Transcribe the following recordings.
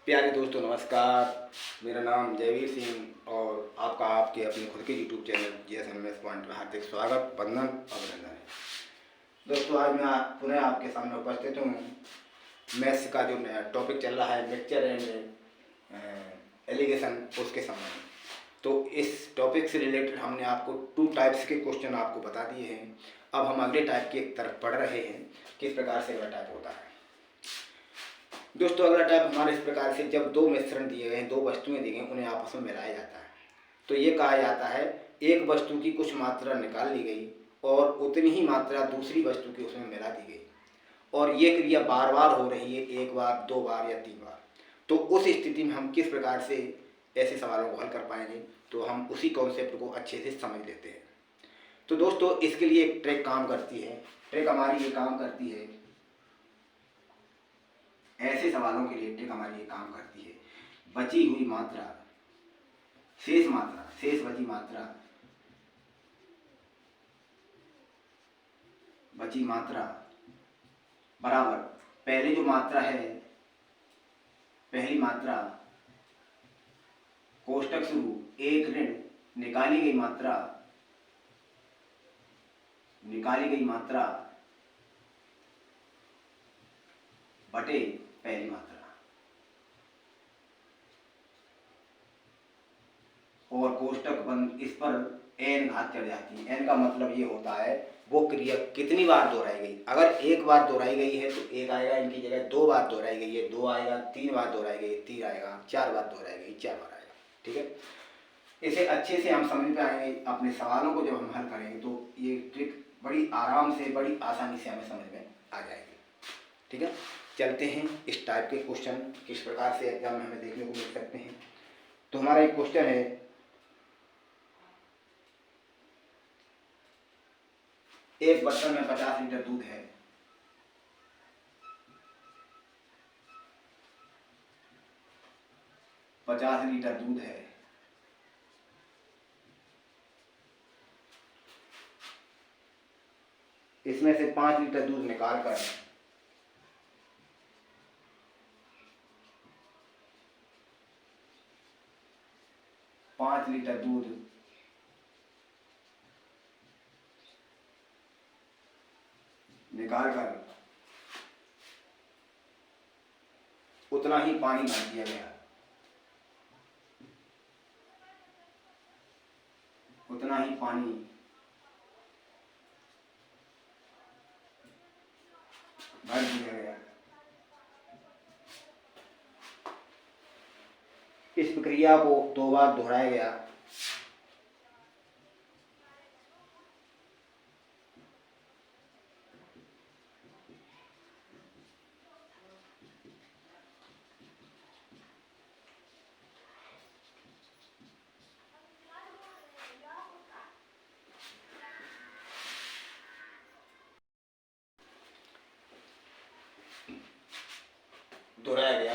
प्यारे दोस्तों नमस्कार। मेरा नाम जयवीर सिंह और आपका आपके अपने खुद के यूट्यूब चैनल GSMS पॉइंट में हार्दिक स्वागत, वंदन, अभिनंदन है। दोस्तों आज मैं पुनः आपके सामने उपस्थित हूँ। मैथ्स का जो टॉपिक चल रहा है मिक्सचर एंड एलिगेशन, उसके संबंध। तो इस टॉपिक से रिलेटेड हमने आपको 2 टाइप्स के क्वेश्चन आपको बता दिए हैं। अब हम अगले टाइप की तरफ बढ़ रहे हैं, किस प्रकार से अगला टाइप होता है। दोस्तों अगला टाइप हमारे इस प्रकार से, जब 2 मिश्रण दिए गए हैं, 2 वस्तुएं दी गई, उन्हें आपस में मिलाया जाता है। तो ये कहा जाता है एक वस्तु की कुछ मात्रा निकाल ली गई और उतनी ही मात्रा दूसरी वस्तु की उसमें मिला दी गई, और ये क्रिया बार बार हो रही है, 1 बार 2 बार या 3 बार। तो उस स्थिति में हम किस प्रकार से ऐसे सवालों को हल कर पाएंगे, तो हम उसी कॉन्सेप्ट को अच्छे से समझ लेते हैं। तो दोस्तों इसके लिए एक ट्रिक काम करती है। ट्रिक हमारी ये काम करती है, ऐसे सवालों के लिए ट्रिक हमारी ये काम करती है, बची हुई मात्रा, शेष बची मात्रा, बची मात्रा बराबर पहले जो मात्रा है, पहली मात्रा कोष्टक शुरू एक ऋण निकाली गई मात्रा बटे पहली मात्रा, और कोष्टक बंद, इस पर n घात चढ़ जाती है। n का मतलब ये होता है वो क्रिया कितनी बार दोहराई गई। अगर 1 बार दोहराई गई है तो 1 आएगा, इनकी जगह 2 बार दोहराई गई है 2 आएगा, 3 बार दोहराई गई 3 आएगा, 4 बार दोहराई गई 4 बार आएगा। ठीक है, इसे अच्छे से हम समझ पाएंगे। अपने सवालों को जब हम हल करेंगे तो ये ट्रिक बड़ी आराम से, बड़ी आसानी से हमें समझ में आ जाएगी। ठीक है, चलते हैं इस टाइप के क्वेश्चन किस प्रकार से एग्जाम में हमें देखने को मिल सकते हैं। तो हमारा एक क्वेश्चन है, एक बर्तन में 50 लीटर दूध है। दूध है, इसमें से 5 लीटर दूध निकालकर 5 लीटर दूध निकालकर उतना ही पानी भर दिया गया, उतना ही पानी भर दिया गया। इस प्रक्रिया को 2 बार दोहराया गया।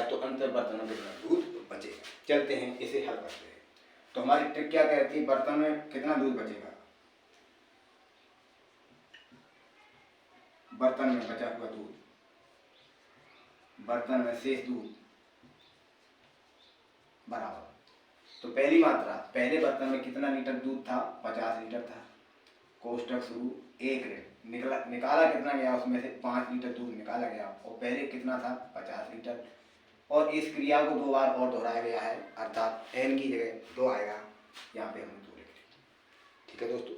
तो अंतर बर्तनों में कितना दूध बचेगा। चलते हैं इसे हल करते हैं। तो हमारी ट्रिक क्या कहती है, बर्तन में कितना दूध बचेगा, बर्तन में बचा हुआ दूध, बर्तन में शेष दूध बराबर। तो पहली मात्रा, पहले बर्तन में कितना लीटर दूध था, 50 लीटर था। कोष्टक शुरू एक ऋण निकाला कितना गया, उसमें से 5 लीटर दूध निकाला गया, और पहले कितना था, 50 लीटर। और इस क्रिया को 2 बार और दोहराया गया है, अर्थात n की जगह 2 आएगा, यहाँ पे हमने 2 लिख लिया। ठीक है दोस्तों,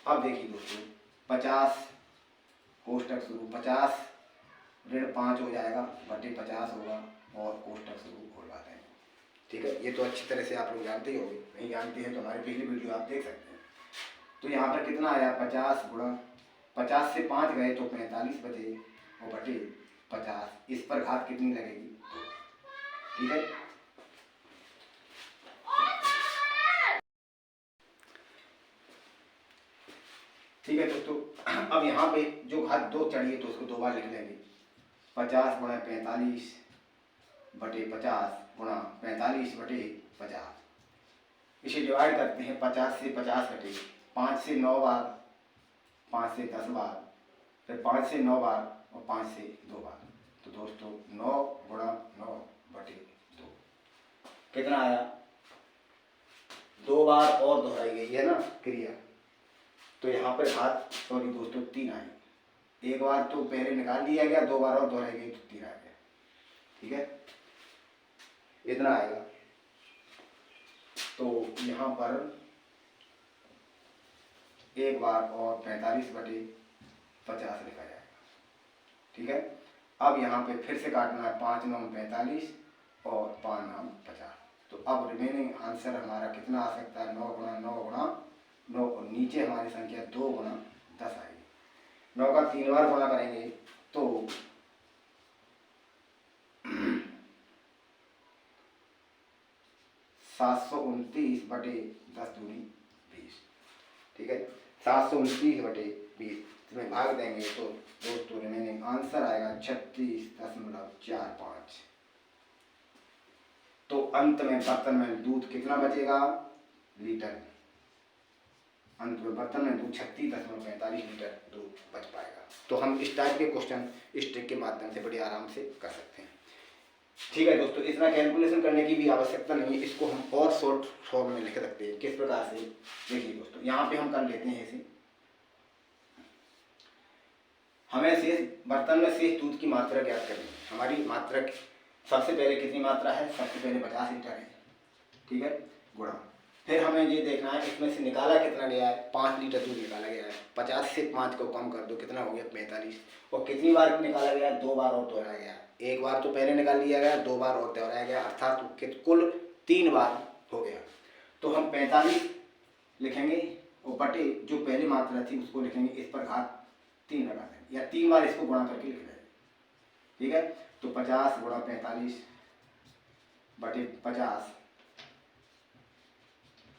अब देखिए दोस्तों, 50 कोष्टक शुरू 50 ऋण 5 हो जाएगा, बटे 50 होगा, और कोष्टक शुरू खोलवा देंगे। ठीक है, ये तो अच्छी तरह से आप लोग जानते ही होंगे, नहीं जानते हैं तो हमारी पिछली वीडियो आप देख सकते हैं। तो यहाँ पर कितना आया, 50 गुणा 50 से 5 गए तो 45 बचे, और बटे 50, इस पर घात कितनी लगेगी। ठीक है, ठीक है दोस्तों, अब यहाँ पे जो घात 2 चढ़ी है तो उसको 2 बार लिख लेंगे। 50 गुणा 45 बटे 50 गुणा 45 बटे 50। इसे डिवाइड करते हैं, 50 से 50 कटे, 5 से 9 बार, 5 से 10 बार, फिर 5 से 9 बार, और 5 से 2 बार। तो दोस्तों 9 गुणा 9 बटे 2, कितना आया, 2 बार और दोहराई गई है ना क्रिया, तो यहाँ पर घात सॉरी दोस्तों 3 आई। एक बार तो पहले निकाल लिया गया, 2 बार और दोहराई गई तो 3 आ गया। ठीक है, इतना आएगा। तो यहाँ पर 1 बार और 45/50 लिखा जाएगा। ठीक है, अब यहाँ पे फिर से काटना है, 5 9 45 और 5 9 50। तो अब रिमेनिंग आंसर हमारा कितना आ सकता है, 9 गुणा 9 गुणा 9, और नीचे हमारी संख्या 2 गुणा 10 आएगी। 9 का 3 बार गुणा करेंगे तो 729/10 दूनी 20। ठीक है, 729/20 इसमें भाग देंगे तो दोस्तों रिमेनिंग आंसर आएगा 36.45। तो अंत में बर्तन में दूध कितना बचेगा, लीटर। अंत में बर्तन में दूध 36.45 लीटर दूध बच पाएगा। तो हम इस टाइप के क्वेश्चन इस ट्रिक के माध्यम से बड़े आराम से कर सकते हैं। ठीक है दोस्तों, इतना कैलकुलेशन करने की भी आवश्यकता नहीं है, इसको हम और शॉर्ट फॉर्म में लिख सकते हैं। किस प्रकार से, देखिए दोस्तों, यहाँ पे हम कर लेते हैं ऐसे, हमें शेष बर्तन में शेष दूध की मात्रा ज्ञात करनी है। हमारी मात्रा सबसे पहले कितनी मात्रा है, सबसे पहले 50 लीटर है। ठीक है, गुणा, फिर हमें ये देखना है इसमें से निकाला कितना गया है, 5 लीटर दूध निकाला गया है। 50 से 5 को कम कर दो, कितना हो गया, 45। और कितनी बार निकाला गया, 2 बार और दोहराया गया। 1 बार तो पहले निकाल लिया गया, 2 बार और दोहराया गया, अर्थात कुल 3 बार हो गया। तो हम 45 लिखेंगे और बटे जो पहली मात्रा थी उसको लिखेंगे, इस पर घात 3 लगा देंगे, या 3 बार इसको गुणा करके लिख देंगे। ठीक है, तो 50 गुणा 45 बटे 50,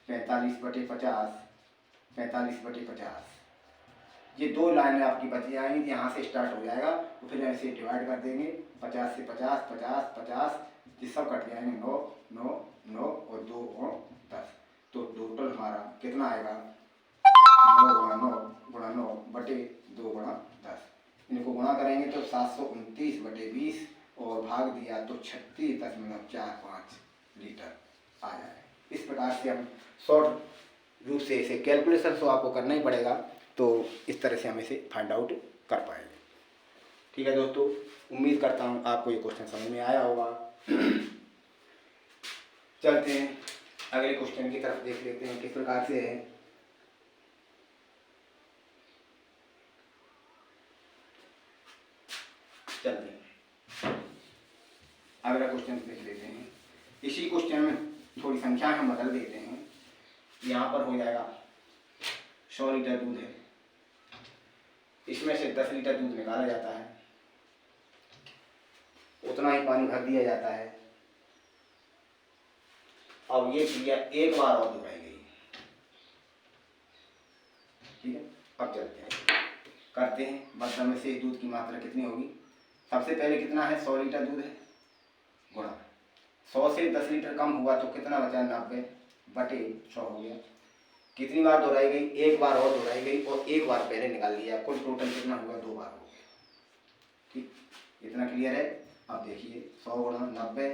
45/50, 45/50। ये 2 लाइनें आपकी बची जाएंगी, यहाँ से स्टार्ट हो जाएगा, तो फिर ऐसे डिवाइड कर देंगे, 50 से 50, 50, 50, ये सब कट जाएंगे, 9 9 9 और 2 और 10। तो टोटल हमारा कितना आएगा, 9 गुणा 9 गुणा 9 बटे 2 गुणा 10। इनको गुणा करेंगे तो 729/20 और भाग दिया तो 36.45 लीटर आ जाए। इस प्रकार से हम शॉर्ट रूप से इसे कैलकुलेशन तो आपको करना ही पड़ेगा, तो इस तरह से हम इसे फाइंड आउट कर पाएंगे। ठीक है दोस्तों, उम्मीद करता हूँ आपको ये क्वेश्चन समझ में आया होगा। चलते हैं अगले क्वेश्चन की तरफ, देख लेते हैं किस प्रकार से है। चलते हैं अगला क्वेश्चन देख लेते हैं। इसी क्वेश्चन में थोड़ी संख्या हम बदल देते हैं। यहाँ पर हो जाएगा 100 लीटर दूध है, इसमें से 10 लीटर दूध निकाला जाता है, उतना ही पानी भर दिया जाता है। अब ये क्रिया 1 बार और दोहराई गई। ठीक है, अब चलते हैं करते हैं, बर्तन में से दूध की मात्रा कितनी होगी। सबसे पहले कितना है, 100 लीटर दूध है, गुणा 100 से 10 लीटर कम हुआ तो कितना बचा, 90 बटे 100 हो गया। कितनी बार दोहराई गई, 1 बार और दोहराई गई और 1 बार पहले निकाल लिया, कुल टोटल कितना हुआ, 2 बार हो गया। ठीक, इतना क्लियर है। अब देखिए 100 गुणा 90,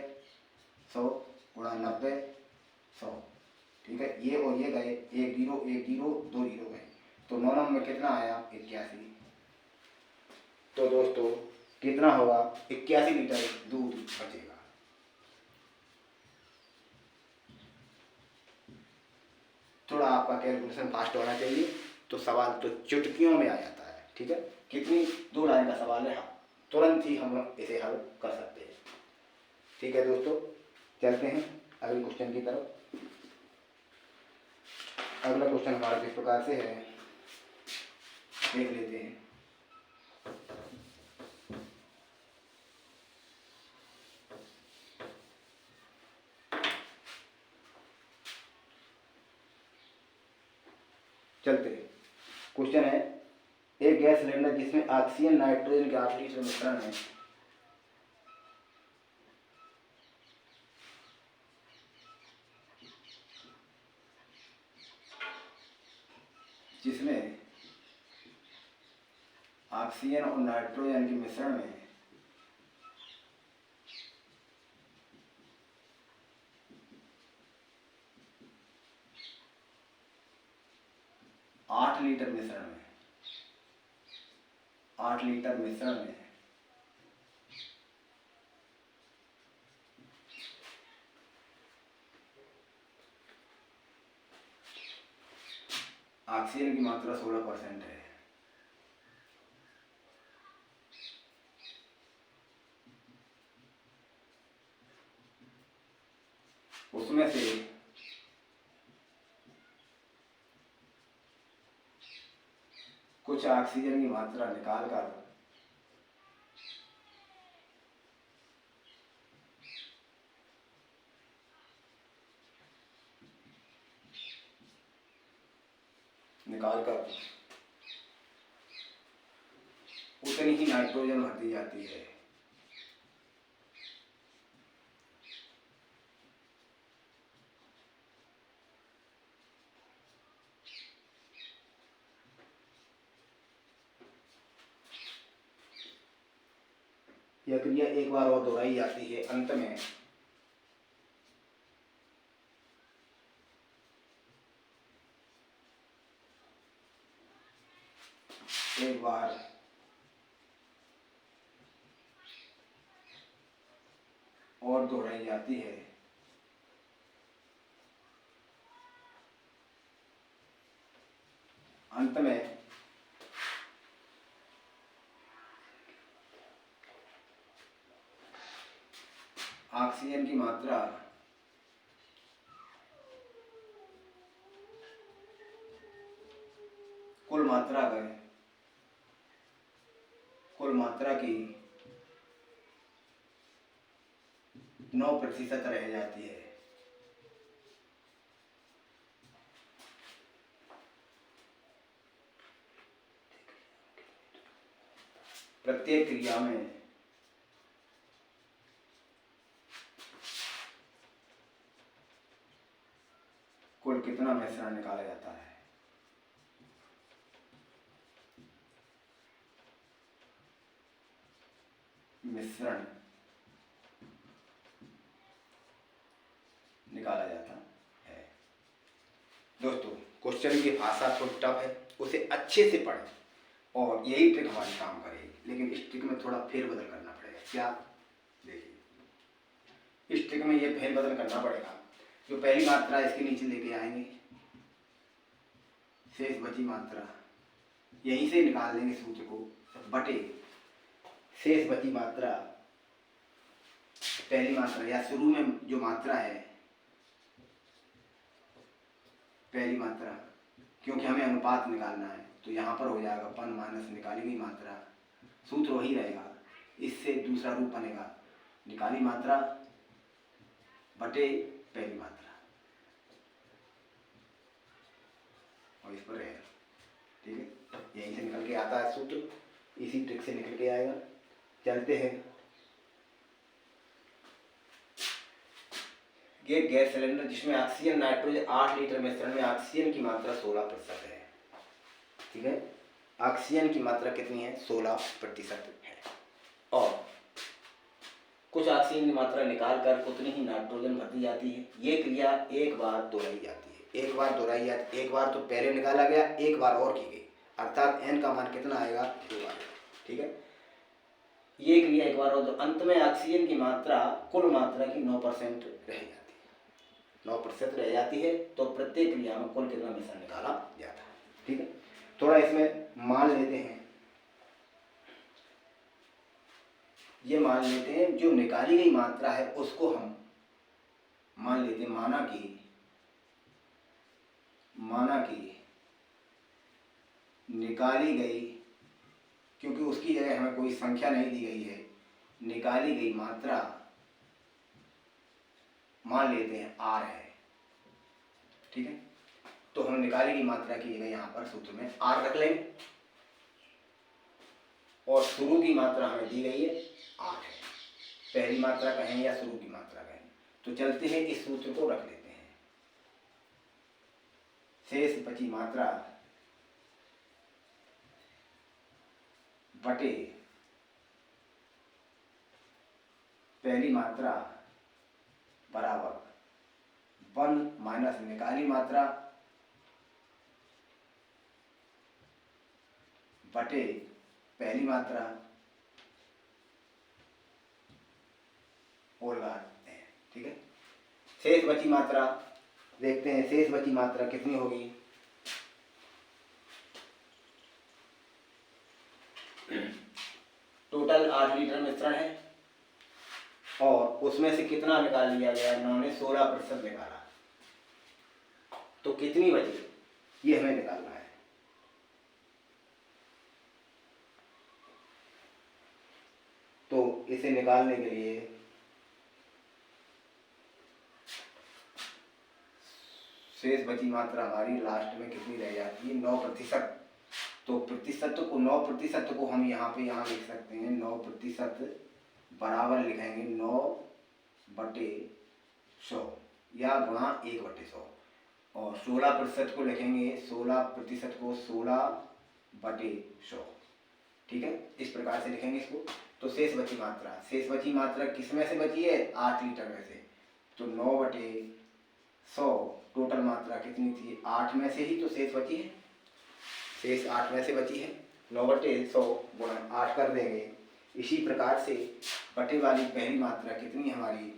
100 गुणा 90, 100। ठीक है, ये और ये गए, 1 0 1 0 2 0 गए, तो 9 नंबर में कितना आया, 81। तो दोस्तों कितना होगा, 81 लीटर दूध बचेगा। थोड़ा आपका कैलकुलेशन फास्ट होना चाहिए, तो सवाल तो चुटकियों में आ जाता है। ठीक है, कितनी 2 लाइन का सवाल है, तुरंत ही हम इसे हल कर सकते हैं। ठीक है दोस्तों, चलते हैं अगले क्वेश्चन की तरफ। अगला क्वेश्चन हमारा किस प्रकार से है, देख लेते हैं। चलते हैं, क्वेश्चन है, एक गैस सिलेंडर जिसमें ऑक्सीजन नाइट्रोजन के 8 लीटर मिश्रण है, जिसमें ऑक्सीजन और नाइट्रोजन के मिश्रण में 8 लीटर मिश्रण में 8 लीटर मिश्रण में ऑक्सीजन की मात्रा 16% है। उसमें से कुछ ऑक्सीजन की मात्रा निकालकर उतनी ही नाइट्रोजन भर दी जाती है। यह क्रिया एक बार और दोहराई जाती है। अंत में एक बार और दोहराई जाती है। अंत में ऑक्सीजन की मात्रा कुल मात्रा की 9% रह जाती है। प्रत्येक क्रिया में कुल कितना मिश्रण निकाला जाता है? मिश्रण निकाला जाता है। दोस्तों, क्वेश्चन की भाषा थोड़ी टफ है, उसे अच्छे से पढ़ें और यही ट्रिक हमारी काम करेगी। लेकिन इस ट्रिक में थोड़ा फेरबदल करना पड़ेगा। क्या? देखिए, इस ट्रिक में ये फेरबदल करना पड़ेगा। जो पहली मात्रा इसके नीचे लेके आएंगे, शेष बची मात्रा यहीं से निकाल देंगे सूत्र को, बटे शेष बची मात्रा पहली मात्रा या शुरू में जो मात्रा है पहली मात्रा, क्योंकि हमें अनुपात निकालना है तो यहाँ पर हो जाएगा 1 माइनस निकाली गई मात्रा, सूत्र वही रहेगा, इससे दूसरा रूप बनेगा निकाली मात्रा बटे पहली मात्रा, और इस पर रहेगा। ठीक है, यहीं से निकल के आता है सूत्र, इसी ट्रिक से निकल के आएगा। चलते हैं। ये गैस सिलेंडर जिसमें ऑक्सीजन नाइट्रोजन 8 लीटर मिश्रण में ऑक्सीजन की मात्रा 16% है। ठीक है, ऑक्सीजन की मात्रा कितनी है? 16% है। और कुछ ऑक्सीजन की मात्रा निकाल कर उतनी ही नाइट्रोजन भर दी जाती है। ये क्रिया एक बार दोहराई जाती है। एक बार दोहराई जाती है, एक बार तो पहले निकाला गया, एक बार और की गई, अर्थात n का मान कितना आएगा? 2 आएगा। ठीक है, ये क्रिया एक बार और, तो अंत में ऑक्सीजन की मात्रा कुल मात्रा की 9% रह जाती है। 9% रह जाती है, तो प्रत्येक क्रिया में कुल कितना मिश्रण निकाला जाता है। ठीक है, थोड़ा इसमें मान लेते हैं। ये मान लेते हैं जो निकाली गई मात्रा है उसको हम मान लेते हैं, माना कि निकाली गई, क्योंकि उसकी जगह हमें कोई संख्या नहीं दी गई है, निकाली गई मात्रा मान लेते हैं R है। ठीक है, तो हम निकाली गई मात्रा की जगह यहाँ पर सूत्र में R रख लेंगे, और शुरू की मात्रा हमें दी गई है 8 है। पहली मात्रा कहें या शुरू की मात्रा कहें, तो चलते हैं इस सूत्र को रख लेते हैं। शेष बची मात्रा बटे पहली मात्रा बराबर 1 माइनस निकाली मात्रा बटे पहली मात्रा और लगाते हैं। ठीक है, शेष बची मात्रा देखते हैं, शेष बची मात्रा कितनी होगी। टोटल 8 लीटर मिश्रण है और उसमें से कितना निकाल लिया गया, इन्होंने 16% निकाला, तो कितनी बची ये हमें निकालना है। तो इसे निकालने के लिए शेष बची मात्रा हमारी लास्ट में कितनी रह जाती है, 9%। तो प्रतिशत को 9% को हम यहाँ पे यहाँ लिख सकते हैं, 9% बराबर लिखेंगे 9/100 या गुणा 1/100, और 16% को लिखेंगे 16% को 16/100। ठीक है, इस प्रकार से लिखेंगे इसको। तो शेष बची मात्रा किस में से बची है, 8 लीटर में से। तो 9/100 टोटल मात्रा कितनी थी, 8 में से ही तो शेष बची है, शेष 8 में से बची है। 9/100 गुणा 8 कर देंगे। इसी प्रकार से बटे वाली पहली मात्रा कितनी हमारी,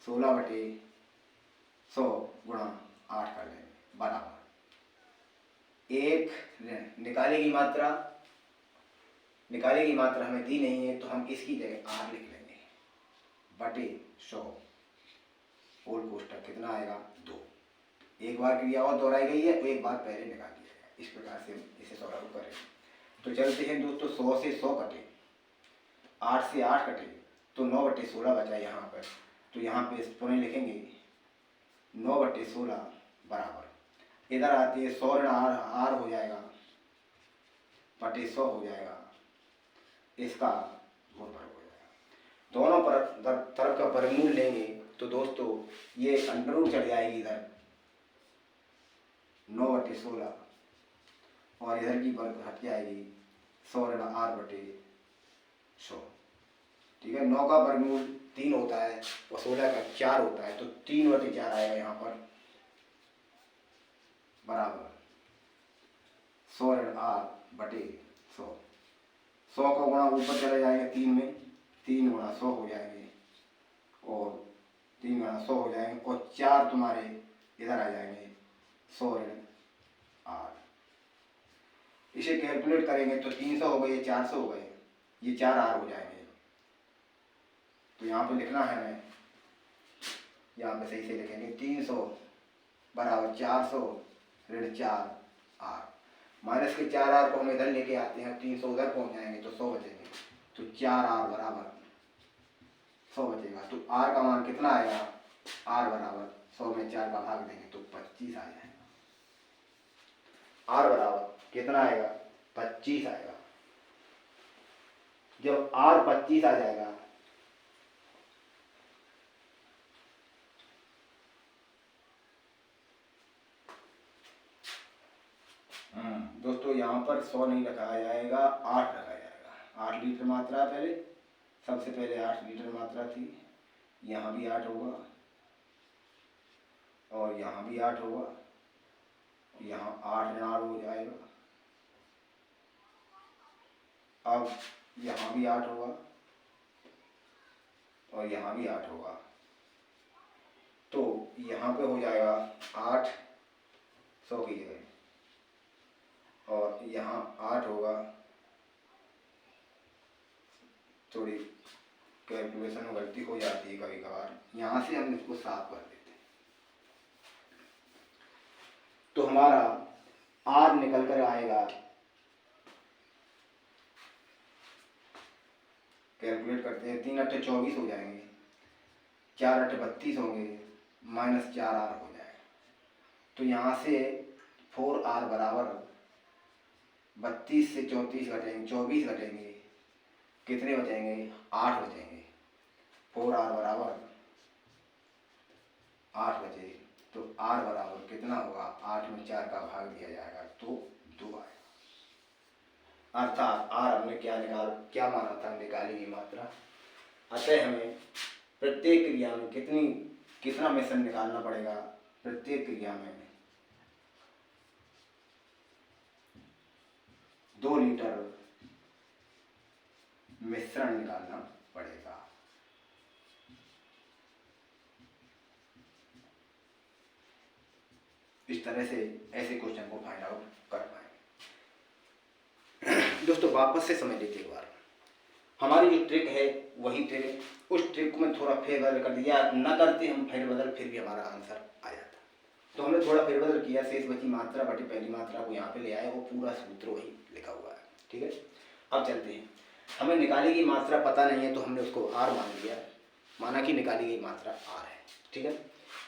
16/100 गुणा 8 कर देंगे बराबर 1। निकालेगी मात्रा हमें दी नहीं है, तो हम इसकी जगह 8 लिख लेंगे बटे 100 होल कोष्टक कितना आएगा, 2। एक बार क्रिया और दोहराई गई है, एक बार पहले निकाल दिया गया। इस प्रकार से इसे सॉल्व करें। तो चलते हैं दोस्तों, 100 से 100 कटे, 8 से 8 कटे, तो 9/16 बचा यहाँ पर। तो यहाँ पे पुनः लिखेंगे 9/16 बराबर, इधर आते हैं 100 ऋण आर हो जाएगा बटे 100 हो जाएगा, इसका गुणनफल हो जाएगा। दोनों तरफ का वर्गमूल लेंगे तो दोस्तों ये अंडर रूट चढ़ जाएगी इधर 9/16, और इधर की वर्ग हट जाएगी 100 ऋण आर बटे 100। ठीक है, 9 का वर्गमूल 3 होता है और 16 का 4 होता है, तो 3/4 आएगा यहाँ पर बराबर 100 ऋण आर बटे 100। 100 का गुणा ऊपर चला जाएगा 3 में, 3 गुणा 100 हो जाएंगे, और 3 गुणा 100 हो जाएंगे, और 4 तुम्हारे इधर आ जाएंगे 100 ऋण आर। इसे कैलकुलेट करेंगे तो 300 हो गए, 400 हो गए, ये 4 आर हो जाएंगे। तो यहाँ पे लिखना है हमें, यहाँ पे सही से लिखेंगे 300 बराबर 400 ऋण 4 आर। माइनस के 4 आर को हम इधर लेके आते हैं, 300 उधर पहुँच जाएंगे तो 100 बचेंगे, तो 4 आर बराबर 100 बचेगा। तो आर का मान कितना आएगा, आर बराबर 100 में 4 का भाग देंगे तो 25 आ जाएगा। आर बराबर कितना आएगा, 25 आएगा। जब आर 25 आ जाएगा दोस्तों, यहाँ पर 100 नहीं रखा जाएगा, 8 रखा जाएगा। 8 लीटर मात्रा पहले, सबसे पहले 8 लीटर मात्रा थी, यहाँ भी 8 होगा और यहाँ भी 8 होगा, यहाँ 8 ऋण आर हो जाएगा। अब यहाँ भी 8 होगा और यहाँ भी 8 होगा, तो यहाँ पे हो जाएगा 8 100 की जगह, और यहाँ 8 होगा। थोड़ी कैलकुलेशन में गलती हो जाती है कभी कभार, यहाँ से हम इसको साफ कर देते हैं। तो हमारा आर निकल कर आएगा, कैलकुलेट करते हैं, 3 8 24 हो जाएंगे, 4 8 32 होंगे, माइनस 4 आर हो जाएगा। तो यहाँ से 4 आर बराबर 32 से 34 घटेंगे, 24 घटेंगे, कितने बचेंगे, 8 बचेंगे। 4 आर बराबर 8 बचे, तो आर बराबर कितना होगा, 8 में 4 का भाग दिया जाएगा तो 2 आएगा। अर्थात आर हमने क्या माना था, निकाली गई मात्रा। अतः हमें प्रत्येक क्रिया में कितना मिश्रण निकालना पड़ेगा, प्रत्येक क्रिया में 2 लीटर मिश्रण निकालना पड़ेगा। इस तरह से ऐसे क्वेश्चन को फाइंड आउट कर पाएंगे। दोस्तों वापस से समझ लीजिए एक बार, हमारी जो ट्रिक है वही ट्रिक है, उस ट्रिक को मैं थोड़ा फेरबदल कर दिया, न करते हम फेरबदल फिर भी हमारा आंसर आ जाता। तो हमने थोड़ा फेरबदल किया, शेष बची मात्रा बटे पहली मात्रा को यहाँ पे ले आए, वो पूरा सूत्र वही लिखा हुआ है। ठीक है, अब चलते हैं। हमें निकाली गई मात्रा पता नहीं है तो हमने उसको आर मान लिया, माना कि निकाली गई मात्रा आर है। ठीक है,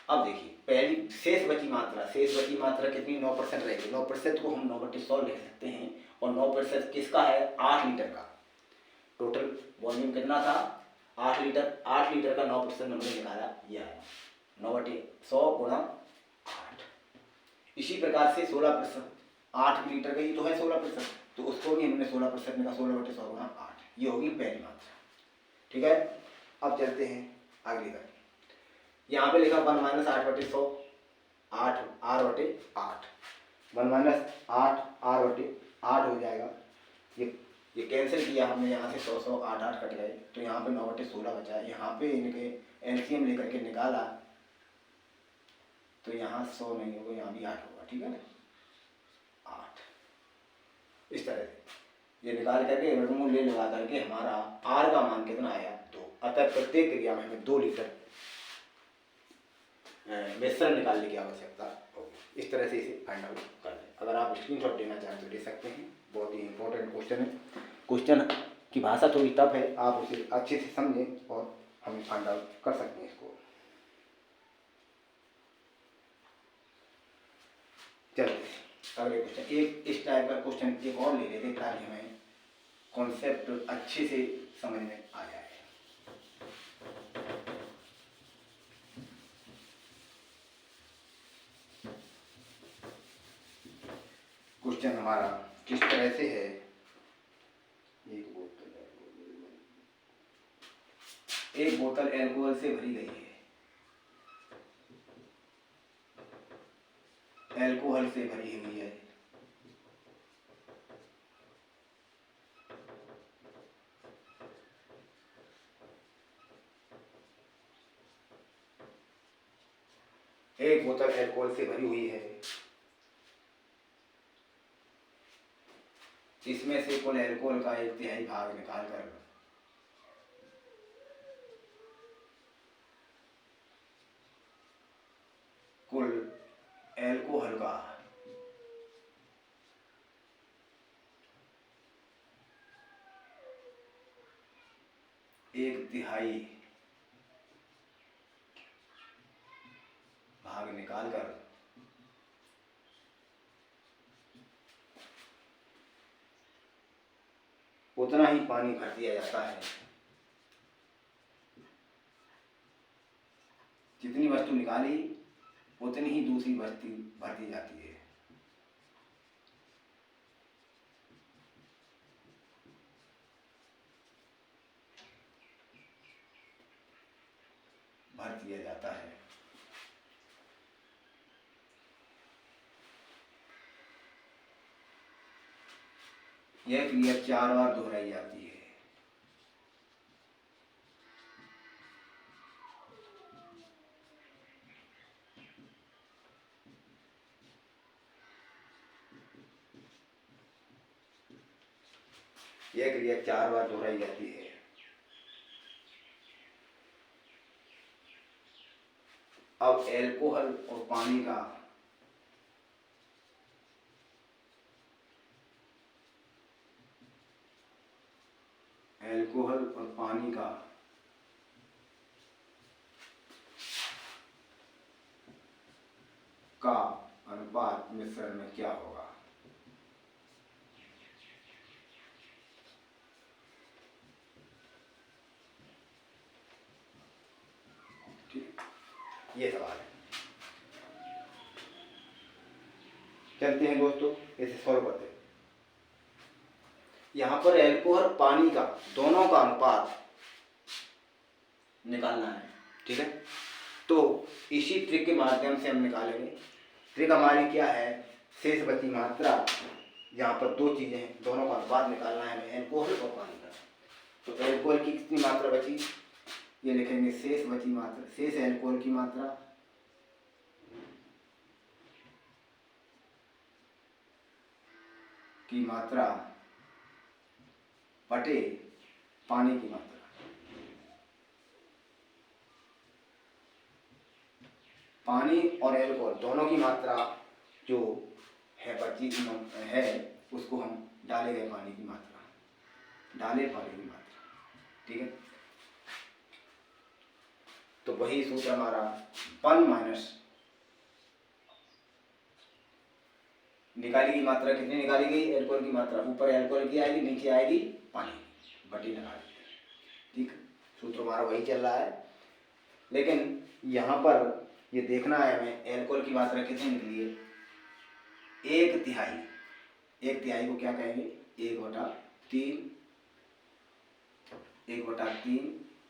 अब देखिए पहली शेष बची मात्रा कितनी, 9% रहेगी। 9% को हम 9/100 लिख सकते हैं, और 9% किसका है, 8 लीटर का। टोटल वॉल्यूम कितना था, 8 लीटर। 8 लीटर का 9% हमने निकाला, यह है 9/100 गुणा 8। इसी प्रकार से 16%, 8 लीटर का ही तो है 16%, तो उसको भी हमने 16% निकाला, 16/100 गुणा 8, ये होगी पहली मात्रा। ठीक है, अब चलते हैं अगली बार। यहाँ पे लिखा 1 - 8/100, 8 R/8, 1 - 8 R/8 हो जाएगा। ये कैंसिल किया हमने, यहाँ से 100 8 कट गए, तो यहाँ पे 9/16 बचा है। यहाँ पे इनके एलसीएम लेकर के निकाला तो यहाँ 100 नहीं होगा, यहाँ भी 8 होगा। ठीक है ना, 8 इस तरह से ये निकाल करके वर्गमूल ले लगा करके हमारा आर का मान कितना आया, 2। अतः प्रत्येक क्रिया में हमें 2 लीटर मिश्रण निकालने की आवश्यकता होगी। इस तरह से इसे फाइंड आउट कर लें। अगर आप स्क्रीनशॉट लेना चाहें तो ले सकते हैं, बहुत ही इंपॉर्टेंट क्वेश्चन है। क्वेश्चन की भाषा थोड़ी टफ है, आप उसे अच्छे से समझें और हम फाइंड आउट कर सकते हैं इसको। चलिए अगले क्वेश्चन, एक इस टाइप का क्वेश्चन एक और ले लेते हैं ताकि हमें कॉन्सेप्ट अच्छे से समझ में आ जाए। क्वेश्चन हमारा किस तरह से है, एक बोतल अल्कोहल से भरी गई है, अल्कोहल से भरी हुई है। एक बोतल अल्कोहल से भरी हुई है, इसमें से कुल अल्कोहल का 1/3 भाग निकालकर कुल अल्कोहल का 1/3 भाग निकालकर उतना ही पानी भर दिया जाता है। जितनी वस्तु निकाली उतनी ही दूसरी वस्तु भर दी जाती है। भर दिया जाता है। यह क्रिया 4 बार दोहराई जाती है। यह क्रिया 4 बार दोहराई जाती है। अब अल्कोहल और पानी का का अनुपात मिश्रण में क्या होगा। ठीक, ये सवाल है। चलते हैं दोस्तों, इसे सॉल्व करते हैं। यहाँ पर अल्कोहल पानी का दोनों का अनुपात निकालना है। ठीक है, तो इसी ट्रिक के माध्यम से हम निकालेंगे। ट्रिक हमारी क्या है, शेष बची मात्रा, यहाँ पर 2 चीजें हैं, दोनों का अनुपात निकालना है हमें, अल्कोहल और पानी का। तो एल्कोहल की कितनी मात्रा बची, ये लिखेंगे शेष बची मात्रा, शेष एल्कोहल की मात्रा बटे पानी की मात्रा। पानी और एल्कोहल दोनों की मात्रा जो है बची है, उसको हम डाले गए पानी की मात्रा, डाले पानी की मात्रा। ठीक है, तो वही सूत्र हमारा 1 माइनस निकाली की मात्रा कितनी निकाली गई, एल्कोहल की मात्रा, ऊपर एल्कोहल की आएगी, नीचे आएगी पानी, बटी लगा दी। ठीक, सूत्र हमारा वही चल रहा है, लेकिन यहाँ पर ये देखना है हमें एल्कोहल की मात्रा कितनी निकली है, 1/3। 1/3 को क्या कहेंगे, 1/3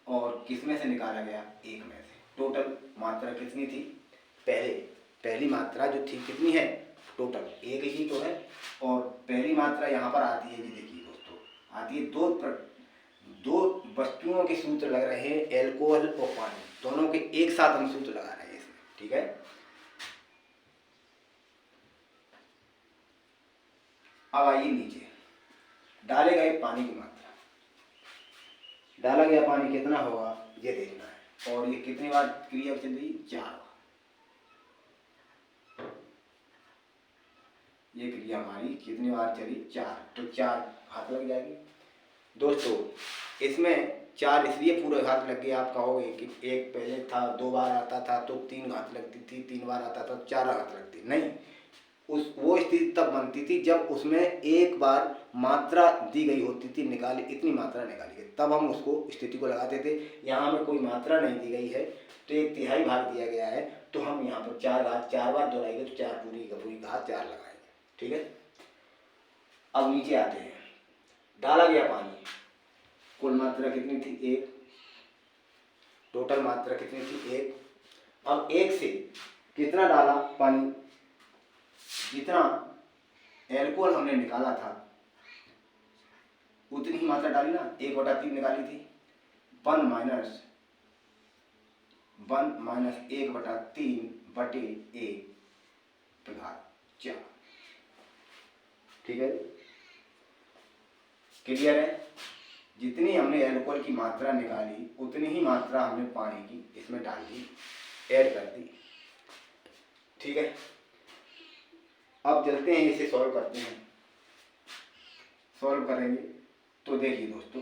और किस में से निकाला गया, 1 में से। टोटल मात्रा कितनी थी, पहली मात्रा जो थी कितनी है, टोटल 1 ही तो है, और पहली मात्रा यहाँ पर आती है, ये देखिए दोस्तों, आती है दो वस्तुओं के सूत्र लग रहे हैं, एल्कोहल और पानी, दोनों के एक साथ हम सूत्र लगा रहे हैं इसमें। ठीक है, अब आइए नीचे, डाले गए पानी की मात्रा, डाला गया पानी कितना होगा ये देखना है, और ये कितनी बार क्रिया चल रही, 4 बार। ये क्रिया हमारी कितनी बार चली, 4, तो 4 हाथ लग जाएगी दोस्तों। इसमें 4 इसलिए पूरे हाथ लग गए, आप कहोगे कि एक पहले था 2 बार आता था तो 3 हाथ लगती थी, 3 बार आता था तो 4 हाथ लगती, नहीं, वो स्थिति तब बनती थी जब उसमें एक बार मात्रा दी गई होती थी, निकाली, इतनी मात्रा निकाली गई, तब हम उसको स्थिति को लगाते थे। यहाँ में कोई मात्रा नहीं दी गई है, तो 1/3 भाग दिया गया है, तो हम यहाँ पर 4 बार दोहराएंगे तो 4 पूरी का पूरी घात 4 लगाएंगे। ठीक है, अब नीचे आते हैं, डाला गया पानी, कुल मात्रा कितनी थी, 1, टोटल मात्रा कितनी थी, 1। अब 1 से कितना डाला पानी, जितना एल्कोहल हमने निकाला था उतनी ही मात्रा डाली ना, 1/3 निकाली थी, 1 माइनस 1/3 बटे 1/4। ठीक है, क्लियर है, जितनी हमने एल्कोहल की मात्रा निकाली उतनी ही मात्रा हमने पानी की इसमें डाल दी, ऐड कर दी। ठीक है, अब चलते हैं, इसे सॉल्व करते हैं। सॉल्व करेंगे तो देखिए दोस्तों,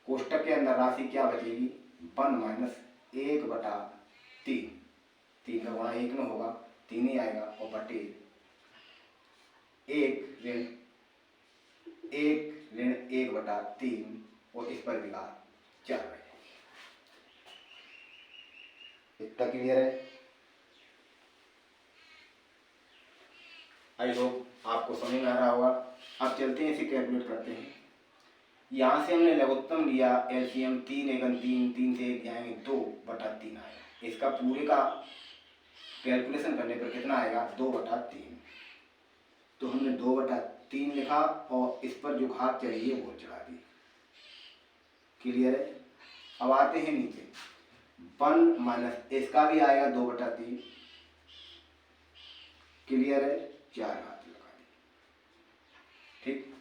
कोष्टक के अंदर राशि क्या बचेगी, 1 माइनस 1/3, 3 का गुणा 1 में होगा, 3 ही आएगा, और बटे 1 ऋण 1/3, और इस पर विभाग 4 बचेगी। इतना क्लियर है, आई होप आपको समझ में आ रहा होगा। अब चलते हैं, इसे कैलकुलेट करते हैं। यहाँ से हमने लघुत्तम लिया, एलसीएम 3 एकम 3, 3 से 1 जाएंगे 2/3 आएगा, इसका पूरे का कैलकुलेशन करने पर कितना आएगा, 2/3। तो हमने 2/3 लिखा, और इस पर जो घात चाहिए वो चढ़ा दी। क्लियर है, अब आते हैं नीचे, 1 माइनस इसका भी आएगा 2/3, क्लियर है, 4 हाथ लगा दी। ठीक,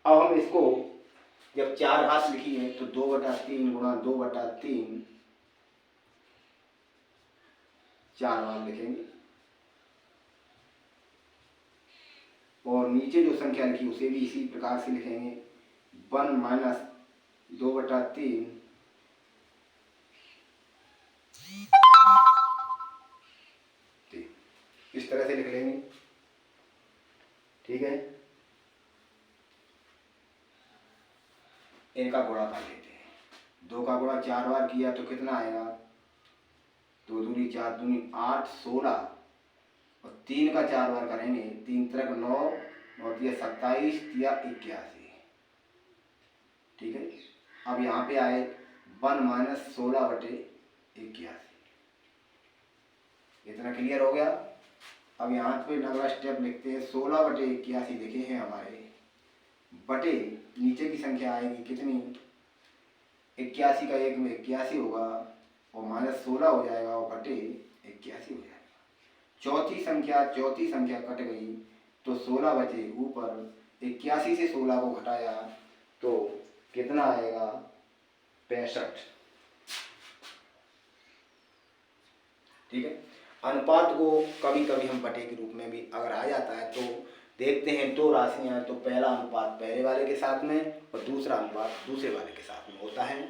अब हम इसको जब 4 हाथ लिखी है तो 2/3 गुणा 2/3 4 बार लिखेंगे, और नीचे जो संख्या लिखी उसे भी इसी प्रकार से लिखेंगे, 1 माइनस 2/3 इस तरह से लिख लेंगे। ठीक है, इनका गुणा कर लेते हैं, 2 का गुणा 4 बार किया तो कितना आएगा, 2 दूनी 4 दूनी 8, 16, और 3 का 4 बार करेंगे, 3 त्रिक 9, और 27, 81। ठीक है, अब यहाँ पे आए 1 माइनस 16/81, इतना क्लियर हो गया। अब यहाँ पे अगला स्टेप लिखते हैं, 16/81 लिखे हैं हमारे, बटे नीचे की संख्या आएगी कितनी, 81 का 1 में 81 होगा और -16 हो जाएगा और बटे 81 हो जाएगा। चौथी संख्या कट गई तो 16 बचे, ऊपर 81 से 16 को घटाया तो कितना आएगा, 65। ठीक है। अनुपात को कभी कभी हम बटे के रूप में भी अगर आ जाता है तो देखते हैं, दो राशियां हैं तो पहला अनुपात पहले वाले के साथ में और दूसरा अनुपात दूसरे वाले के साथ में होता है।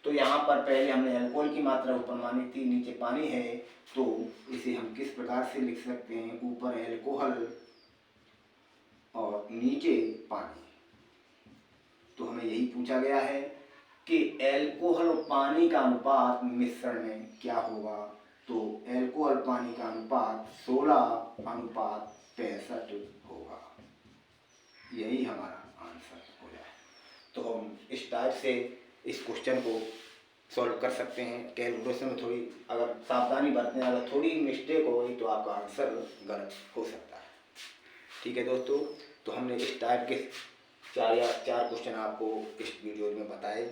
तो यहाँ पर पहले हमने अल्कोहल की मात्रा ऊपर मानी थी, नीचे पानी है, तो इसे हम किस प्रकार से लिख सकते हैं, ऊपर अल्कोहल और नीचे पानी। तो हमें यही पूछा गया है कि अल्कोहल और पानी का अनुपात मिश्रण में क्या होगा, तो अल्कोहल पानी का अनुपात 16:65 होगा। यही हमारा आंसर हो जाए। तो हम इस टाइप से इस क्वेश्चन को सॉल्व कर सकते हैं। कैलकुलेशन में थोड़ी अगर सावधानी बरतें, अगर थोड़ी मिस्टेक हो गई तो आपका आंसर गलत हो सकता है। ठीक है दोस्तों, तो हमने इस टाइप के 4 क्वेश्चन आपको इस वीडियो में बताए।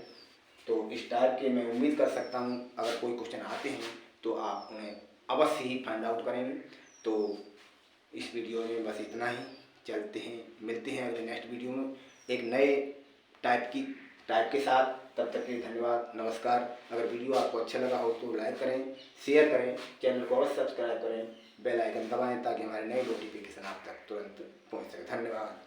तो इस टाइप के मैं उम्मीद कर सकता हूँ अगर कोई क्वेश्चन आते हैं तो आप उन्हें अवश्य ही फाइंड आउट करेंगे। तो इस वीडियो में बस इतना ही, चलते हैं, मिलते हैं अगले नेक्स्ट वीडियो में एक नए टाइप के साथ। तब तक के लिए धन्यवाद, नमस्कार। अगर वीडियो आपको अच्छा लगा हो तो लाइक करें, शेयर करें, चैनल को अवश्य सब्सक्राइब करें, बेल आइकन दबाएं ताकि हमारे नए नोटिफिकेशन आप तक तुरंत पहुँच सके। धन्यवाद।